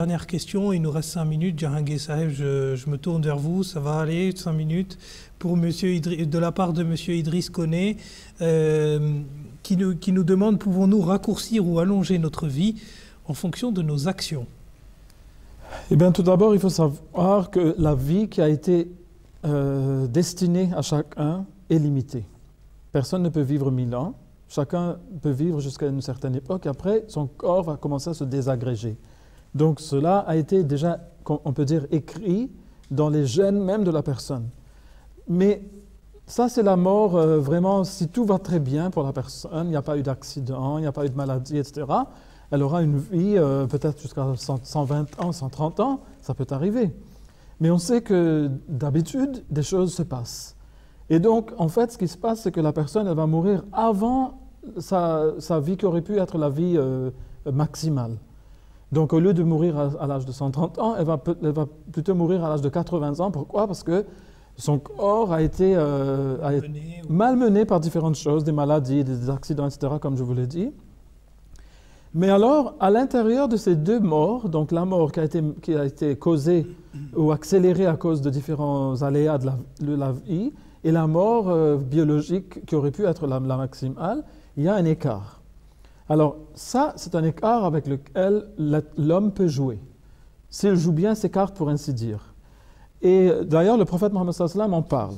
Dernière question, il nous reste 5 minutes. Jahangir Saheb, je me tourne vers vous. Ça va aller, 5 minutes. Pour de la part de M. Idriss Koné, qui nous demande, pouvons-nous raccourcir ou allonger notre vie en fonction de nos actions? Eh bien, tout d'abord, il faut savoir que la vie qui a été destinée à chacun est limitée. Personne ne peut vivre 1000 ans. Chacun peut vivre jusqu'à une certaine époque. Après, son corps va commencer à se désagréger. Donc cela a été déjà, on peut dire, écrit dans les gènes même de la personne. Mais ça, c'est la mort, vraiment, si tout va très bien pour la personne, il n'y a pas eu d'accident, il n'y a pas eu de maladie, etc., elle aura une vie peut-être jusqu'à 120 ans, 130 ans, ça peut arriver. Mais on sait que d'habitude, des choses se passent. Et donc, en fait, ce qui se passe, c'est que la personne, elle va mourir avant sa vie qui aurait pu être la vie maximale. Donc, au lieu de mourir à l'âge de 130 ans, elle va plutôt mourir à l'âge de 80 ans. Pourquoi? Parce que son corps a été malmené par différentes choses, des maladies, des accidents, etc., comme je vous l'ai dit. Mais alors, à l'intérieur de ces deux morts, donc la mort qui a été causée ou accélérée à cause de différents aléas de la vie, et la mort biologique qui aurait pu être la maximale, il y a un écart. Alors ça, c'est un écart avec lequel l'homme peut jouer. S'il joue bien ses cartes, pour ainsi dire. Et d'ailleurs, le prophète Mohammed sallallahu alayhi wa sallam en parle.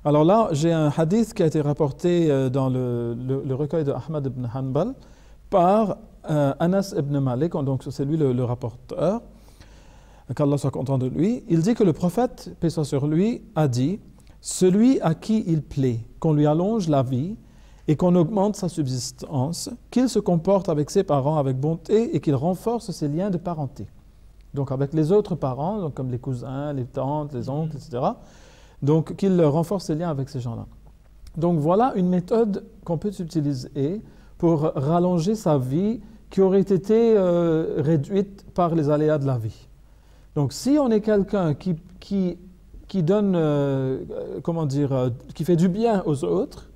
Alors là, j'ai un hadith qui a été rapporté dans le recueil de Ahmad ibn Hanbal par Anas ibn Malik, donc c'est lui le rapporteur, qu'Allah soit content de lui. Il dit que le prophète, paix soit sur lui, a dit « Celui à qui il plaît qu'on lui allonge la vie, et qu'on augmente sa subsistance, qu'il se comporte avec ses parents avec bonté et qu'il renforce ses liens de parenté. » Donc avec les autres parents, donc comme les cousins, les tantes, les oncles, etc. Donc qu'il renforce ses liens avec ces gens-là. Donc voilà une méthode qu'on peut utiliser pour rallonger sa vie qui aurait été réduite par les aléas de la vie. Donc si on est quelqu'un qui donne, qui fait du bien aux autres,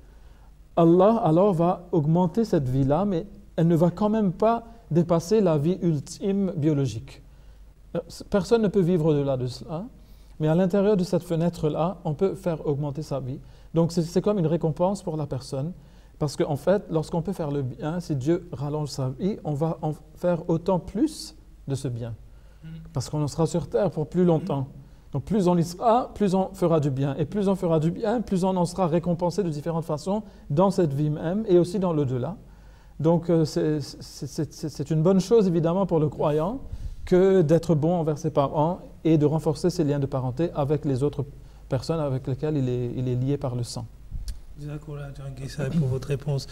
Allah alors va augmenter cette vie-là, mais elle ne va quand même pas dépasser la vie ultime biologique. Personne ne peut vivre au-delà de cela, mais à l'intérieur de cette fenêtre-là, on peut faire augmenter sa vie. Donc c'est comme une récompense pour la personne, parce qu'en fait, lorsqu'on peut faire le bien, si Dieu rallonge sa vie, on va en faire autant plus de ce bien, parce qu'on en sera sur terre pour plus longtemps. Donc plus on y sera, plus on fera du bien. Et plus on fera du bien, plus on en sera récompensé de différentes façons dans cette vie même et aussi dans l'au-delà. Donc c'est une bonne chose évidemment pour le croyant que d'être bon envers ses parents et de renforcer ses liens de parenté avec les autres personnes avec lesquelles il est lié par le sang. Jahangir Saheb, pour votre réponse.